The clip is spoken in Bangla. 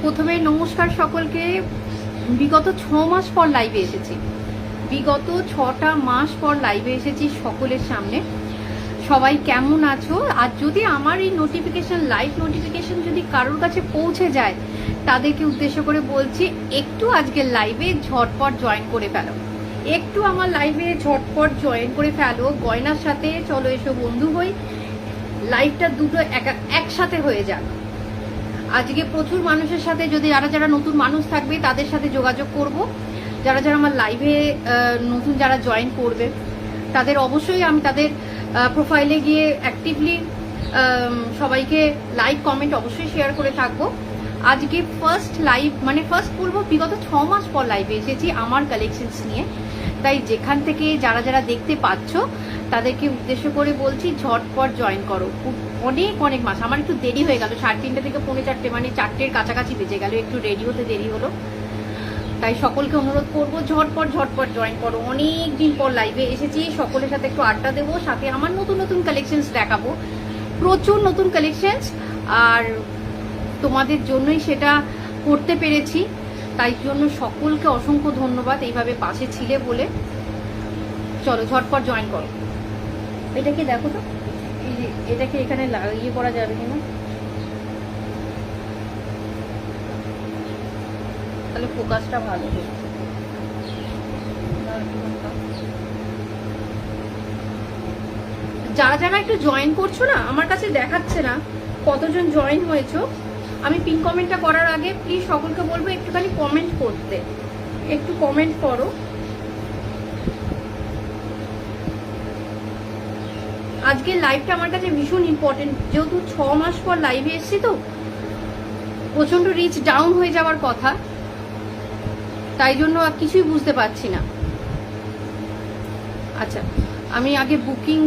প্রথমে নমস্কার সকলকে। বিগত 6 মাস পর লাইভে এসেছি, বিগত 6টা মাস পর লাইভে এসেছি সকলের সামনে। সবাই কেমন আছো? আর যদি আমার এই নোটিফিকেশন, লাইভ নোটিফিকেশন যদি কারোর কাছে পৌঁছে যায়, তাদেরকে উদ্দেশ্য করে বলছি একটু আজকের লাইভে ঝটপট জয়েন করে ফেলো, একটু আমার লাইভে ঝটপট জয়েন করে ফেলো। গয়নার সাথে চলো এসো বন্ধু হই, লাইভটা দুটো একসাথে হয়ে যাক। আজকে প্রচুর মানুষের সাথে, যদি যারা নতুন মানুষ থাকবে তাদের সাথে যোগাযোগ করব। যারা আমার লাইভে নতুন যারা জয়েন করবে তাদের অবশ্যই আমি তাদের প্রোফাইলে গিয়ে অ্যাক্টিভলি সবাইকে লাইভ কমেন্ট অবশ্যই শেয়ার করে থাকবো। আজকে ফার্স্ট লাইভ, মানে ফার্স্ট বলবো বিগত 6 মাস পর লাইভে এসেছি আমার কালেকশনস নিয়ে। তাই যেখান থেকে যারা দেখতে পাচ্ছ তাদেরকে উদ্দেশ্য করে বলছি ঝটপট জয়েন করো। অনেক মাস, আমার একটু দেরি হয়ে গেল, 3:30 থেকে 4:45, মানে 4টের কাছাকাছি বেজে গেল, একটু রেডি হতে দেরি হলো। তাই সকলকে অনুরোধ করবো ঝটপট জয়েন করো। অনেক দিন পর লাইভে এসেছি, সকলের সাথে একটু আড্ডা দেবো, সাথে আমার নতুন কালেকশনস দেখাবো, প্রচুর নতুন কালেকশনস। আর তোমাদের জন্যই সেটা করতে পেরেছি, তাই জন্য সকলকে অসংখ্য ধন্যবাদ এইভাবে পাশে ছিলে বলে। চলো ঝটপট জয়েন করো। এটাকে দেখো তো, এই যে এটাকে এখানে ইয়ে করা যাবে কিনা, তাহলে ফোকাসটা ভালো হবে। যারা একটু জয়েন করছো না, আমার কাছে দেখাচ্ছে না কতজন জয়েন হয়েছো। আমি পিন কমেন্টটা করার আগে প্লিজ সকলকে বলবো একটুখানি কমেন্ট করতে, একটু কমেন্ট করো। আজকের লাইভটা আমার কাছে ভীষণ ইম্পর্টেন্ট, যেহেতু 6 মাস পর লাইভে এসেছি তো প্রচন্ড রিচ ডাউন হয়ে যাওয়ার কথা, তাই জন্য কিছুই বুঝতে পারছি না। আচ্ছা, আমি আগে বুকিং